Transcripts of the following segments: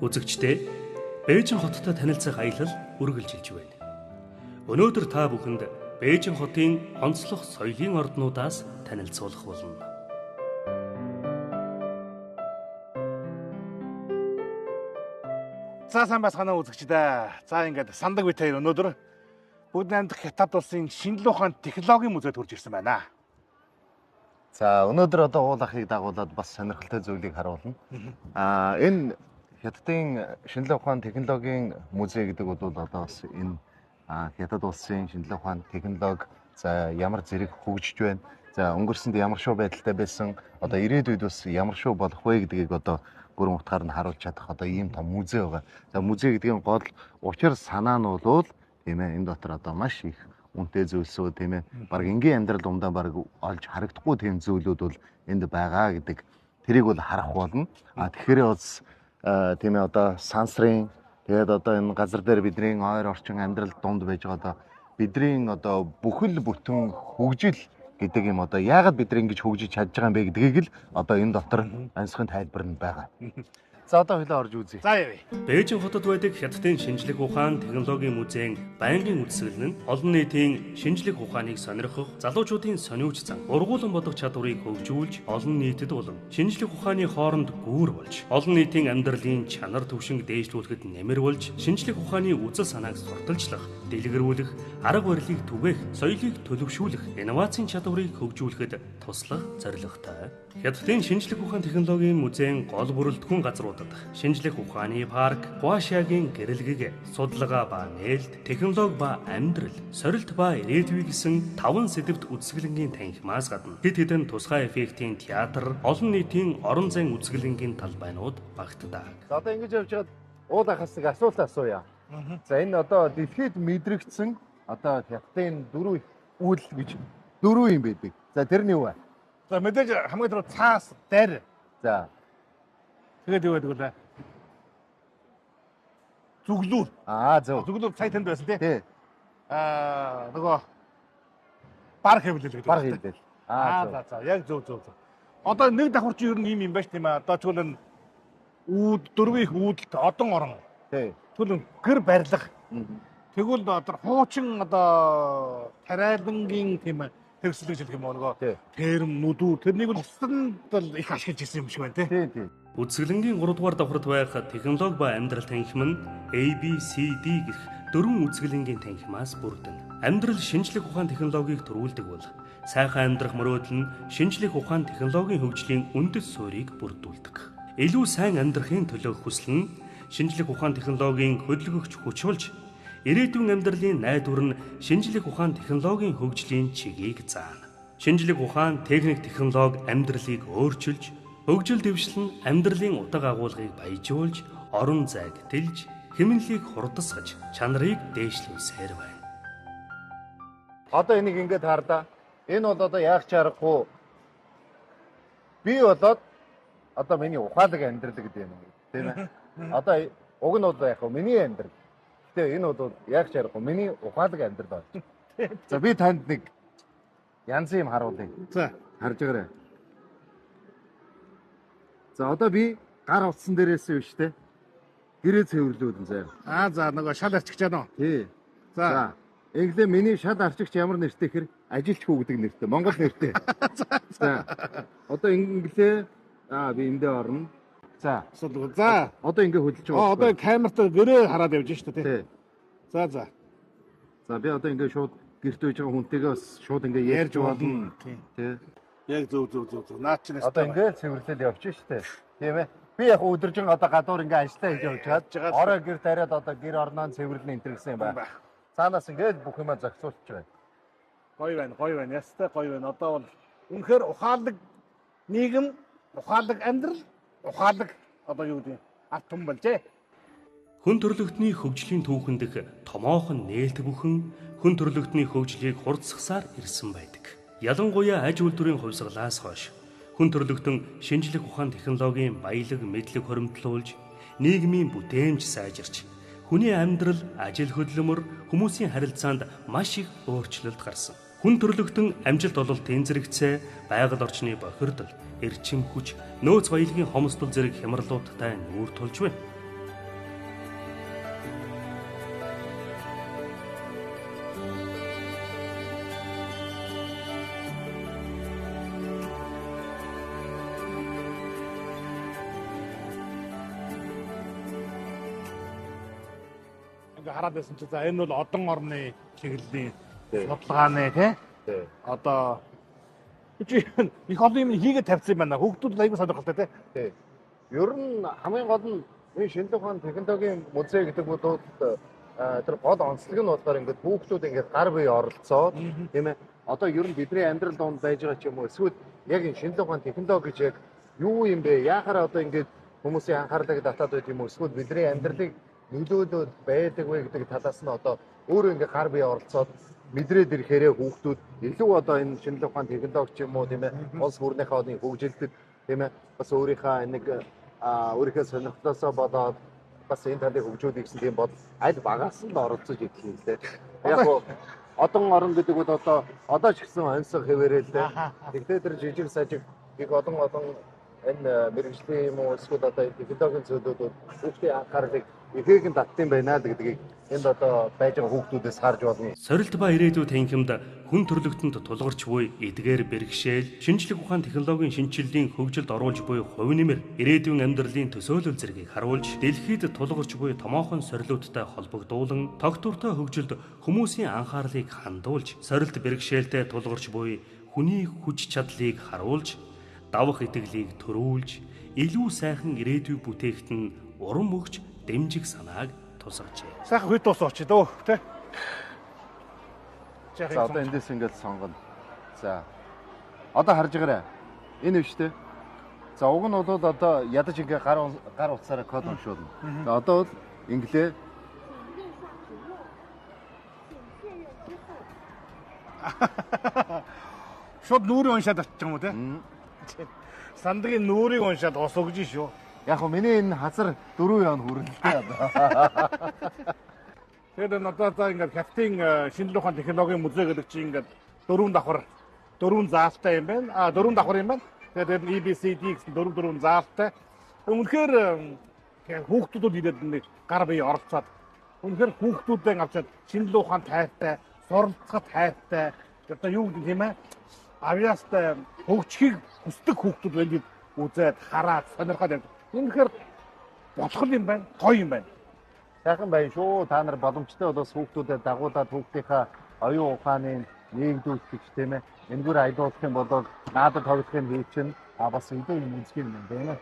Үзэгчдээ Бээжин хоттой танилцах аялал үргэлжилж байна. Өнөөдөр та бүхэнд Бээжин хотын онцлог соёлын орднуудаас танилцуулах болно. За сайн байцгаана уу үзэгчдээ. За ингээд сандаг бит хоёр өнөөдөр бүгд найрамдах Хятад улсын шинжлэх ухааны технологийн музейд хурж ирсэн байна. За өнөөдөр уул ахыг дагуулад бас сонирхолтой зүйлийг харуулна. Энэ Хятадын шинжлэх ухааны технологийн музей гэдэг бол одоо бас энэ Хятад улсын шинжлэх ухааны технологи за ямар зэрэг хөгжиж байна. За өнгөрсөнд ямар шоу байдалтай байсан. Одоо ирээдүйд бас ямар шоу болох вэ гэдгийг одоо бүрэн утгаар нь харуулж чадах одоо ийм том музей байгаа. За музей гэдгийн гол учир санаа нь бол тийм ээ энэ дотор одоо маш их үнэтэй зүйлсүүд тийм ээ баг энгийн амьдрал умдаа баг олж харагдахгүй тийм зүйлүүд бол энд байгаа гэдэг тэрийг бол харах болно. Тэгэхээр бас тийм ээ одоо сансрын тэгээд одоо энэ газар дээр бидний ойр орчин амьдрал дунд байж байгаа одоо бидний одоо бүхэл бүтэн хөгжил гэдэг юм одоо яагаад бид ингэж хөгжиж чадж байгаа юм бэ гэдгийг л одоо энэ дотор онцгой тайлбар нь байгаа. За одоо хөлөө орж үзье. За явъя. Бээжин хотод байдаг Хятадын шинжлэх ухаан технологийн музейн байнгын үзэсгэлэн нь олон нийтийн шинжлэх ухааныг сонирхох, залуучуудын сониуч зан, ургуулan бодох чадварыг хөгжүүлж, олон нийтэд болон шинжлэх ухааны хооронд гүүр болж, олон нийтийн амьдралын чанар түвшинг дээшлүүлэхэд нэмэр болж, шинжлэх ухааны үзэл санааг сурталчлах, дэлгэрүүлэх, арга барилыг түгээх, соёлыг төлөвшүүлэх, инновацийн чадварыг хөгжүүлэхэд туслах зорилготой. Хятадын шинжлэх ухааны технологийн музейн гол бүрэлдэхүүн газруудад шинжлэх ухааны парк, Хуашагийн гэрэлгэг, судалгаа ба нээлт, технологи ба амьдрал, сорилт ба ирээдүй гэсэн 5 сэдвт үзэсгэлэнгийн танхимаас гадна хэд хэдэн тусгай эффектийн театр, олон нийтийн орон зайн үзэсгэлэнгийн талбайнууд багтдаг. За одоо ингэж явж хаад уул ахаас нэг асуулт асууя. За энэ одоо дэлхийд мэдрэгдсэн одоо Хятадын 4 их үйл гэж 4 юм байдаг. За тэрний юу вэ? За мэдээж хамгийн түрүү цаас, дайр. За. Тэгээд юу гэдэг вэ? Зүглүүр. Зөв. Зүглүүр сая танд байсан тий. Тий. Нөгөө бар хэвлэл гэдэг. Бар хэвлэл. За. Яг зөв. Одоо нэг давхар чи ер нь юм байж тийм ээ. Одоо тэгвэл энэ дөрвийн их үүдэлт одон орон. Тий. Тэгвэл гэр барилга. Тэгвэл одоо хуучин одоо тариалангийн тийм ээ төгсөлөж хэлэх юм нөгөө терм нүдүү тэрнийг бол тусдад их ашиглаж ирсэн юм шиг байна тий. Үзэсгэлэнгийн 3 дугаар давхарт байх технологи ба амьдрал танхим нь ABCD гэх 4 үзэсгэлэнгийн танхимаас бүрдэн. Амьдрал шинжлэх ухааны технологиг төрүүлдэг бол сайхан амьдрах мөрөөдөл нь шинжлэх ухааны технологийн хөгжлийн үндэс суурийг бүрдүүлдэг. Илүү сайн амьдрахын төлөө хүсэл нь шинжлэх ухааны технологийн хөдөлгөгч хүч болж ирээдүйн амьдралын найдвар нь шинжлэх ухааны технологийн хөгжлийн чигийг заана. Шинжлэх ухаан, техник, технологи амьдралыг өөрчилж, хөгжил дэвшил нь амьдралын утга агуулгыг баяжуулж, орон зайг тэлж, хэмнэлийг хурдасгаж, чанарыг дээшлүүлсээр байна. Одоо энийг ингэж хардаа. Энэ бол одоо яах чаргагүй. Би болоод одоо миний ухаалаг амьдрал гэдэг юм тийм ээ. Одоо уг нь бол яг миний амьдрал. Гэтэ энэ бол яг чаргагүй миний ухаалаг амьдрал байна. За би танд нэг янз юм харуулъя. За харж байгаарай. За одоо би гар утсан дээрээс биш те. Гэрээ цэвэрлүүлэн заяа. за нөгөө шал арчигч яана. Тий. За инглээ миний шал арчигч ямар нэртэй хэр ажилч хүү гэдэг нэртэй. Монгол нэртэй. За одоо инглээ би эндээ орно. За одоо ингэ хөдөлж байгаа. Одоо камерт гэрээ хараад явж штэ тий. За. За би одоо ингэ шууд гэрт үйж байгаа хүнтэйгээ бас шууд ингэ ярьж болно. Тий. Яг зөв. Наад чинь одоо ингэ цэвэрлэл явж штэ. Тийм ээ. Би яг өдөржин одоо гадуур ингэ ажиллаа хийж явж чад. Орой гэр тариад одоо гэр орноо цэвэрлэн энэ гэсэн юм байна. Цаанаас ингэ бүх юмаа зохицуулж байна. Гоё байна. Ястай гоё байна. Одоо бол үнэхээр ухаалаг нийгэм, ухаалаг амьдрал, ухаалаг одоо юу гэдэг арт том болжээ. Хүн төрөлхтний хөгжлийн түүхэн дэх томоохон нээлт бүхэн хүн төрөлхтний хөгжлийг хурдсгасаар ирсэн байдаг. Ялангуяа аж үйлдвэрийн хувьсгалаас хойш хүн төрөлхтөн шинжлэх ухааны технологийн баялаг мэдлэг хоримтлуулж, нийгмийн бүтээмж сайжирч, хүний амьдрал, ажил хөдөлмөр, хүмүүсийн харилцаанд маш их өөрчлөлт гарсан. Хүн төрөлхтөн амжилт ололтын зэрэгцээ, байгаль орчны бохирдол, эрчим хүч, нөөц баялагын хомсдол зэрэг хямралуудтай нүүр тулж байна. ингээ хараад байсан чи за энэ бол одон орны чиглэлийн Тий. судалгааны тий. Тий. Одоо чи их олон юм хийгээд тавьсан юм байна. Хүүхдүүд аягүй сонирхолтой тий. Тий. Ер нь хамгийн гол нь энэ шинжлэх ухааны технологийн музей гэдэг бол тэр гол онцлог нь болохоор ингээд хүүхдүүд ингээд гар бие оролцоод тийм ээ. Одоо ер нь бидний амьдрал донд байж байгаа ч юм уу эсвэл яг энэ шинжлэх ухааны технологи гэж яг юу юм бэ? Яахаар одоо ингээд хүмүүсийн анхаарлыг татаад байт юм уу? Эсвэл бидний амьдралыг нөлөөлөд байдаг вэ гэдэг талаас нь одоо өөрөө ингээд гар бие оролцоод мэдрээд ирэхээрээ хүүхдүүд илүү одоо энэ шинжлэх ухааны технологи ч юм уу тийм ээ. Улс хурлынхаа одын хөгжилдөд тийм ээ. Бас өөрийнхөө нэг өөрийнхөө сонирхлоосоо болоод бас энэ талыг хөгжүүлэх гэсэн тийм бол аль багаас нь оролцож идэх юм лээ. Яг гоо одон орон гэдэг бол одоо ч гэсэн онцлог хэвээрээ л дээ. Тэгтээ тэр жижиг сажиг их одон энэ мэрэгжлийн юм уу эсвэл одоо технологийн зүйлүүд бол хүүхдийн анхаарлыг ихээхэн татсан байна л гэдгийг энд одоо байж байгаа хүүхдүүдээс харж болно. Сорилт ба ирээдүйд танхимд хүн төрлөختөнд тулгарч буй эдгээр бэрхшээл, шинжлэх ухааны технологийн шинжиллийн хөгжилд оруулж буй хувь нэмэр, ирээдүйн амьдралын төсөөлөл зэргийг харуулж, дэлхийд тулгарч буй томоохон сорилтуудтай холбогдуулан, тогтвортой хөгжилд хүмүүсийн анхаарлыг хандуулж, сорилт бэрхшээлтэй тулгарч буй хүний хүч чадлыг харуулж, давах итгэлийг төрүүлж, илүү сайхан ирээдүй бүтээхэд нь урам өгч дэмжих санааг тусгажээ. Сайхан хэд тус очив дөө тий. За одоо эндээс ингээд сонгоно. За. Одоо харж байгаарай. Энэ биш үү? За уг нь бол одоо ядаж ингээ гар утсаараа код уншуулна. За одоо бол инглээ шууд нүрийг уншаад очиж юм уу тий? Сандгийн нүрийг уншаад ус өгж шүү. яг хөө миний энэ хазар 4 яон хүрэлтэй одоо. Тэгээд одоо ингээд хятадын шинжлэх ухааны технологийн музей гэдэг чинь ингээд 4 заалтай юм байна. 4 давхар юм байна. Тэгээд EBCD гэсэн 4 заалтай. Үнэхээр хүүхдүүд ирээд нэг гар бие оролцоод үнэхээр хүүхдүүдээ авчаад шинжлэх ухааны тайртай, суралцахад тайртай. Одоо юу гэдэг юм бэ? Авьяастай хөгжихийг хүсдэг хүүхдүүд байна. Үзээд хараад сонирхоод байна. Үнэхээр болох юм байна. Гоё юм байна. Сайхан байна шүү. Та нар боломжтой бол хүүхдүүдэд дагуулад хүүхдийнхаа оюун ухааныг нээгдүүлэх тийм ээ. Энгүүр айдуулах юм бол наадад тоглохын хий чинь бас илүү юм үзэх юм байна.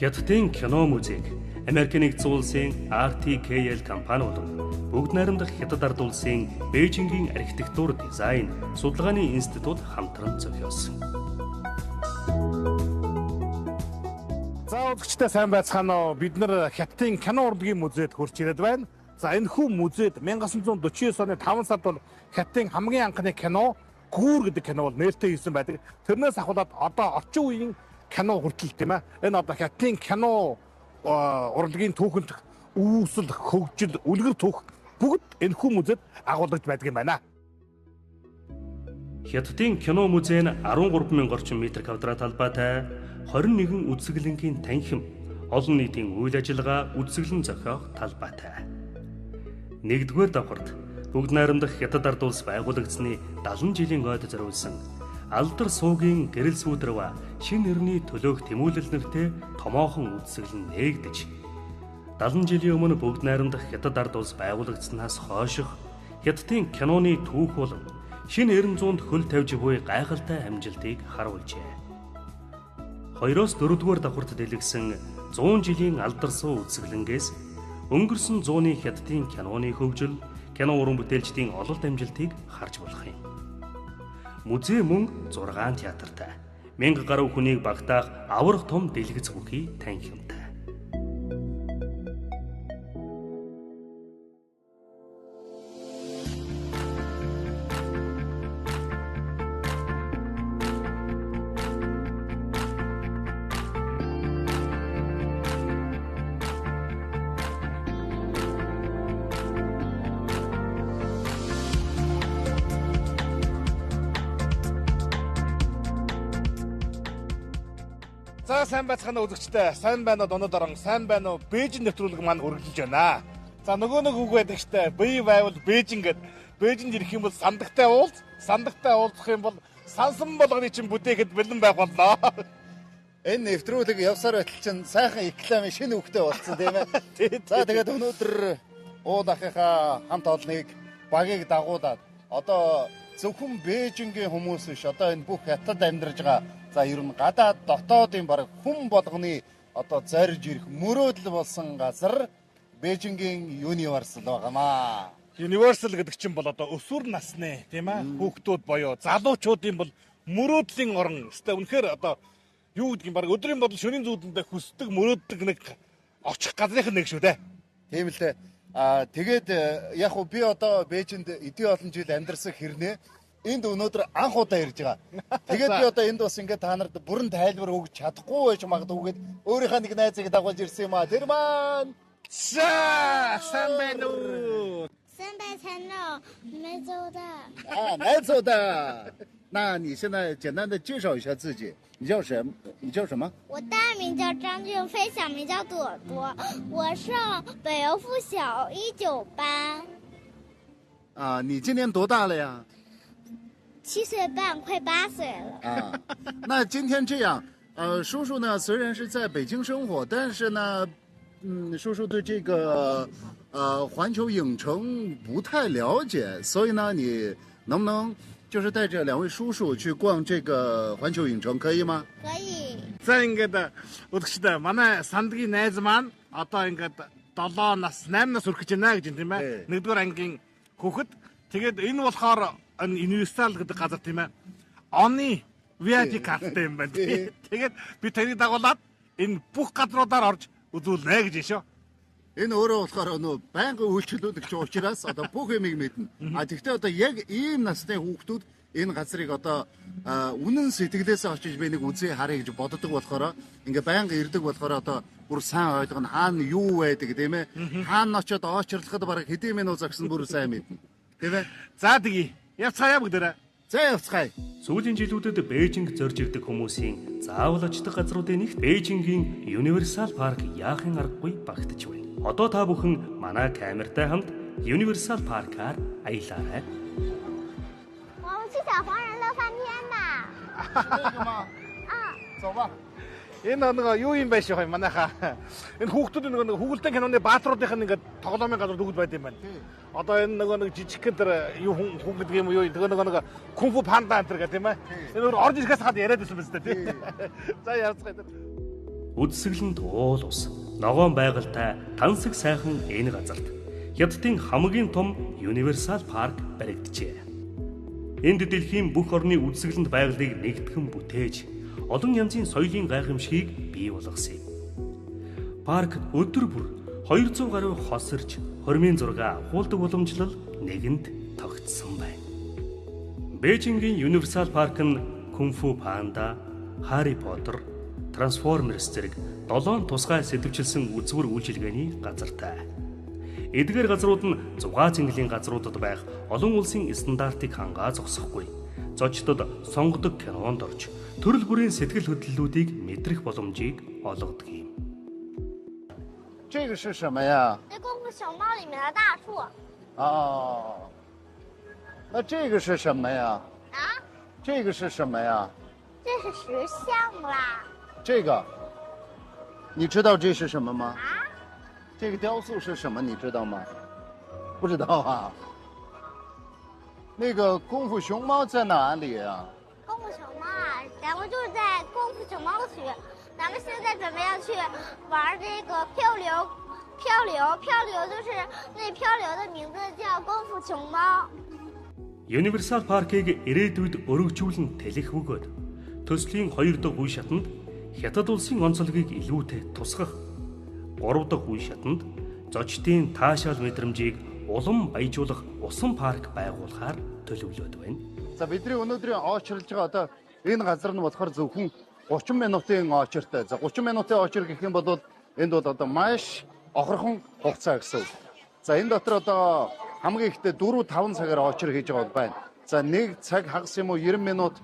Хятадын кино музейг Америкийн нэгдсэн улсын RTKL компани болон бүгд найрамдах Хятад ард улсын Бээжингийн архитектур дизайн судалгааны институт хамтран зохиосон. За үзэгчдээ сайн байцгаана уу? Бид нар Хятадын кино урлагийн музейд хурж ирээд байна. За энэ хүү музейд 1949 оны 5 сард бол Хятадын хамгийн анхны кино Гүүр гэдэг кино бол нээлттэй хийсэн байдаг. Тэрнээс ахуулаад одоо орчин үеийн кино хүртэл тийм ээ. Энэ одоо Хятадын кино урлагийн түүхэнд үүсэл, хөгжил, үлгэр түүх бүгд энэ хүү музейд агуулгаж байдаг юм байна. Хятадын кино музей нь 13,000 орчим метр квадрат талбайтай 21 үзэсгэлэнгийн танхим, олон нийтийн үйл ажиллагаа үзэсгэлэн зохиох талбайтай. Нэгдүгээр давхарт бүгд найрамдах Хятад ард улс байгуулагдсны 70 жилийн ойд зориулсан Алдар суугийн гэрэл сүүдрава шинэ нэрний төлөөх тэмүүлэл нэртэй томоохон үзэсгэлэн нээгдэж 70 жилийн өмнө бүгд найрамдах Хятад ард улс байгуулагдсанаас хойших Хятадын киноны түүх болон шинэ 900-д хөл тавьж буй гайхалтай амжилтыг харуулжээ. 2-оос 4-р давхарт дэлгэсэн 100 жилийн алдар суу үзэсгэлэнгээс өнгөрсөн 100-ны Хятадын киноны хөгжил, кино уран бүтээлчдийн ололт амжилтыг харж болох юм. Музей мөн 6 театртай, 1000 гаруй хүнийг багтаах аврах том дэлгэц бүхий танхимтай. За сайн байцгаана үзэгчдээ. Сайн байна уу өнөөдөр сайн байна уу? Бээжин нэвтрүүлэг маань үргэлжилж байна. За нөгөө нэг үг байдаг штэ. Бие байвал Бээжин гэд. Бээжинд ирэх юм бол сандагтай уулз, сандагтай уулзах юм бол сансан болгоны чинь бүтээхэд бэлэн байх боллоо. Энэ нэвтрүүлэг явсаар байтал чинь сайхан реклам шинэ үгтэй болсон тийм ээ. За тэгээд өнөөдөр уул ахыхаа хамт олныг багийг дагуулад одоо зөвхөн Бээжингийн хүмүүс биш одоо энэ бүх хятад амьдарж байгаа за ер нь гадаад дотоодын баг хүн болгоны одоо зорж ирэх мөрөөдөл болсон газар Бээжингийн Universal байгаамаа. Universal гэдэг чинь бол одоо өсвөр насны тийм ээ хүүхдүүд боёо залуучуудын бол мөрөөдлийн орон. Өстой үнэхээр одоо юу гэдгийг баг өдрийн бодол шөнийн зүүдэндээ хүсдэг мөрөөддөг нэг очих газрынх нь нэг шүү дээ. Тийм л дээ. Тэгээд яг уу би одоо Бээжинд эдийн олон жил амьдарсан хэрнээ энд өнөөдөр анх удаа ирж байгаа. Тэгээд би одоо энд бас ингээд та нарт бүрэн тайлбар өгч чадахгүй байж магадгүй гээд өөрийнхөө нэг найзыг дагуулж ирсэн юм аа. Тэр маань сайн байна уу? 三百才闹梅州的。来走的。那你现在简单的介绍一下自己，你叫什么？你叫什么？我大名叫张俊飞，小名叫朵朵，我上北邮附小19班。你今年多大了呀？7岁半，快8岁了。那今天这样，叔叔呢虽然是在北京生活，但是呢，叔叔对这个环球影城不太了解，所以呢，你能不能就是带着两位叔叔去逛这个环球影城，可以吗？可以。 За ингээд үзэгчдээ манай сандгийн найз маань одоо ингээд 7 нас 8 нас хүрэх гэж байна гэж тийм ээ. Нэгдүгээр ангийн хүүхэд. Тэгээд энэ болохоор Universal гэдэг газар тийм ээ. Оны VIP карттай юм байна. Тэгээд би таныг дагуулад энэ бүх газруудаар орж үзүүлнэ гэж шүү. Энэ өөрөө болохоор нөө байнгын үйлчлүүлэгч учраас одоо бүх юмыг мэднэ. Тэгвэл одоо яг ийм насны хүүхдүүд энэ газрыг одоо үнэн сэтгэлээсээ очиж би нэг үзье харъя гэж боддог болохоор ингээ байнга ирдэг болохоор одоо бүр сайн ойлгоно хаана юу байдаг тийм ээ. Хаана очиод очирлоход бараг хэдийн минут зогсон бүр сайн мэднэ. Тийм ээ. За тэгье. Явцгаая бүгдээрээ. За явцгаая. Сүүлийн жилүүдэд Бээжинг зорж ирдэг хүмүүсийн заавал очдог газруудын нэгт Бээжингийн Universal Park яахын аргагүй багтаж байна. Одоо та бүхэн манай камертай хамт Universal Park-аар аялаарай. 我们去小黄人乐翻天吧。这个吗？走吧。 Энэ нэг юу юм байш вэ манайхаа. Энэ хүүхдүүд нэг хүүхэлдэйн киноны баатруудынх нь ингээд тоглоомын газар дүүгд байд юм байна. Одоо энэ нэг жижигхэн тэр юу хүүхд гэдэг юм уу юу нэг кунфу панда энэ гэх тийм ээ. Энэ өөр орж ирэхээс хад яриад байсан биз дээ тийм. За явцгаая. Үдсгэлэнт уул ус, ногоон байгальтай тансаг сайхан энэ газарт Хятадын хамгийн том Universal Park баригджээ. Энд дэлхийн бүх орны үдсгэлэнт байгалыг нэгтгэн бүтээж олон янзын соёлын гайхамшигыг бий болгосон юм. Парк өдөр бүр 200 гаруй хос ирж, хормын зураг агуулдаг уламжлал нэгэнд тогтсон байна. Бээжингийн Universal Park нь Кунфу Панда, Harry Potter, Transformers зэрэг 7 тусгай сэтвчилсэн үзвэр үйлчилгээний газартай. Эдгээр газрууд нь зугаа цэнгэлийн газруудад байх олон улсын стандартыг хангаа зогсохгүй. Зочдод сонгодог кинонд орж төрөл бүрийн сэтгэл хөдлөлүүдийг мэдрэх боломжийг олгодог юм. 这个是什么呀？ 这功夫熊猫里面的大树。那这个是什么呀？这个是什么呀？ 这是石像啦。 这个，你知道这是什么吗？这个雕塑是什么？你知道吗？不知道啊。那个功夫熊猫在哪里啊？ 功夫熊猫啊，咱们就是在功夫熊猫区。咱们现在准备要去玩这个漂流，就是那漂流的名字叫功夫熊猫。 Universal Park-ыг ирээдүйд өргөжүүлэн тэлэх бөгөөд төслийн 2 дахь үе шатанд Хятад улсын онцлогийг илүүтэй тусгах, 3 дахь үе шатанд зочдын таашаал мэдрэмжийг улам баяжуулах усан парк байгуулахаар төлөвлөд байна. За бидний өнөөдрийн очрлж байгаа одоо энэ газар нь болохоор зөвхөн 30 минутын очиртай. За 30 минутын очир гэх юм бол энд бол одоо маш огорхон хугацаа гэсэн үг. За энэ дотор одоо хамгийн ихдээ 4-5 цагаар очир хийж байгаа байна. За 1 цаг хагас юм уу 90 минут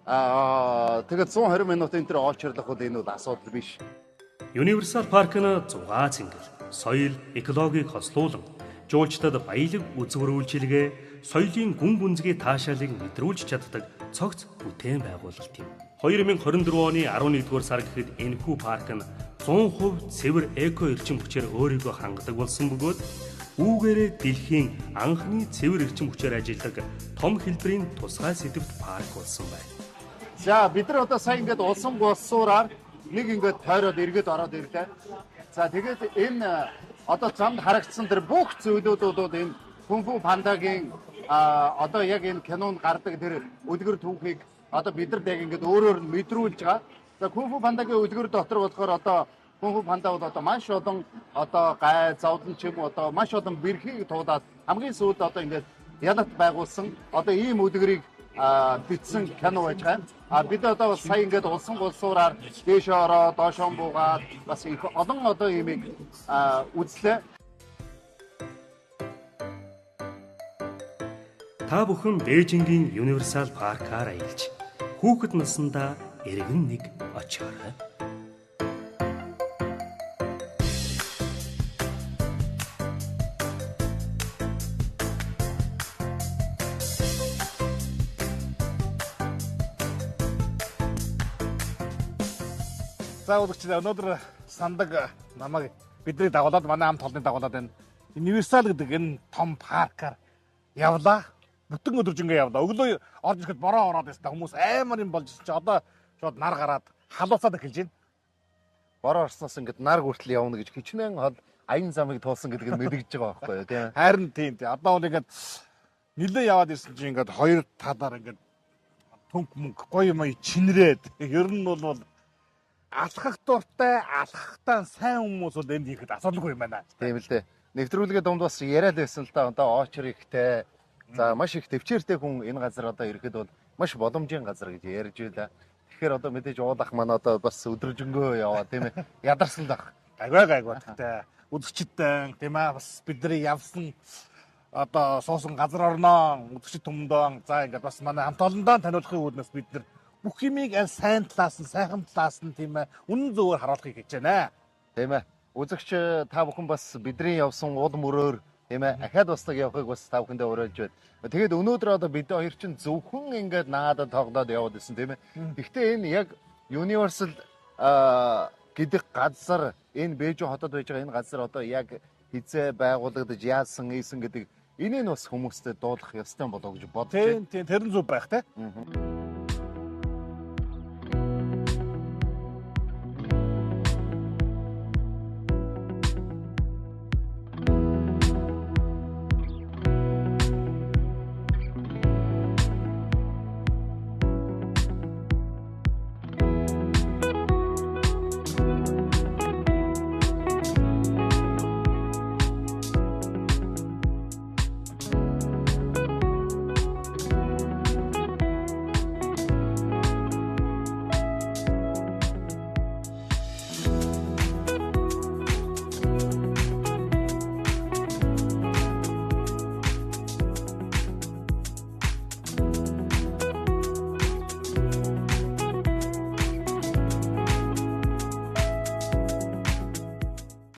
тэгээд 120 минут энэ төр олчрлох бол энэ бол асуудал биш. Universal Park нь зугаа цэнгэл, соёл, экологийг хослуулан, жуулчдад баялаг үзвэр үйлчилгээ, соёлын гүн гүнзгий таашаалыг мэдрүүлж чаддаг цогц бүтээн байгуулалт юм. 2024 оны 11-р сар гэхэд энэхүү парк нь 100% цэвэр эко эрчим хүчээр өөрийгөө хангадаг болсон бөгөөд үүгээрээ дэлхийн анхны цэвэр эрчим хүчээр ажилладаг том хэлбэрийн тусгай сэдвт парк болсон байна. За бид нар одоо сайн ингээд улсын болсуураар нэг ингээд тойроод эргээд ороод ирлээ. За тэгээд энэ одоо замд харагдсан тэр бүх зүйлүүд бол энэ Кунфу пандагийн одоо яг энэ кинонд гардаг тэр өдгөр түүхийг одоо бид нар яг ингээд өөрөөр нь мэдрүүлж байгаа. За Кунфу пандагийн өдгөр дотор болохоор одоо Кунфу панда бол одоо маш олон одоо гай зовлон ч юм уу одоо маш олон бэрхийг туулаад хамгийн сүүлд одоо ингээд янат байгуулсан одоо ийм өдгөрийг бичсэн кино байж байгаа. Бид одоо бас сая ингээд улсын болсуураар дээш ороо доошоо буугаад бас их олон одоо имийг үзлээ. Та бүхэн Бээжингийн Universal Park-аар аялж хүүхэд насндаа эргэн нэг очоорой. За үзэгчдээ өнөөдөр сандаг намайг бидний дагуулад манай хамт олонны дагуулад энэ Universal гэдэг энэ том паркаар явлаа. Бүтэн өдржингээ явлаа. Өглөө орж ирэхэд бороо ороод байсан хүмүүс аймар юм болж чи одоо шууд нар гараад халууцаад эхэлж байна. Бороо орсноос ингээд нар хүртэл явна гэж хичнээн хол аян замыг туулсан гэдгийг мэдэгдэж байгаа байхгүй юу тийм. Харин тийм. Одоо бол ингээд нилээ яваад ирсэн чи ингээд хоёр талаар ингээд төнк мөнгө гоё юм чинрээд ер нь бол алхах дуртай, алхахтаа сайн хүмүүс бол энд ихэд асуудалгүй юм байна. Тийм л дээ. Нэвтрүүлгээ дунд бас яриад байсан л да. Одоо очр ихтэй. За маш их төвчээртэй хүн энэ газар одоо ирэхэд бол маш боломжийн газар гэж ярьж байлаа. Тэгэхээр одоо мэдээж уулах маань одоо бас өдрөжөнгөө яваа тийм ээ. Ядарсан л баг. Гайгүй. Тэгтээ үзэгчдээ тийм ээ бас бидний явсан одоо суусан газар орноо үзэгчд түмдөө за ингээд бас манай хамт олондоо таниулахын үүднээс бид нар бүх юмыг аль сайн талаас нь сайхан талаас нь тийм ээ үнэн зөвөөр харуулахыг хийж байна. Тийм ээ. Үзэгч та бүхэн бас бидний явсан уул мөрөөр тийм ээ ахаад бусдаг явахыг бас та бүхэндээ уриалж байна. Тэгээд өнөөдөр одоо бид хоёр чинь зөвхөн ингээд наадад тоглоод яваад исэн тийм ээ. Гэхдээ энэ яг Universal гэдэг газар энэ Бээжин хотод байж байгаа энэ газар одоо яг хизээ байгуулагдаж яасан ийсэн гэдэг энийг бас хүмүүстэй дуулах ёстой болоо гэж бодож байна. Тийм тэр нь зөв байх тийм.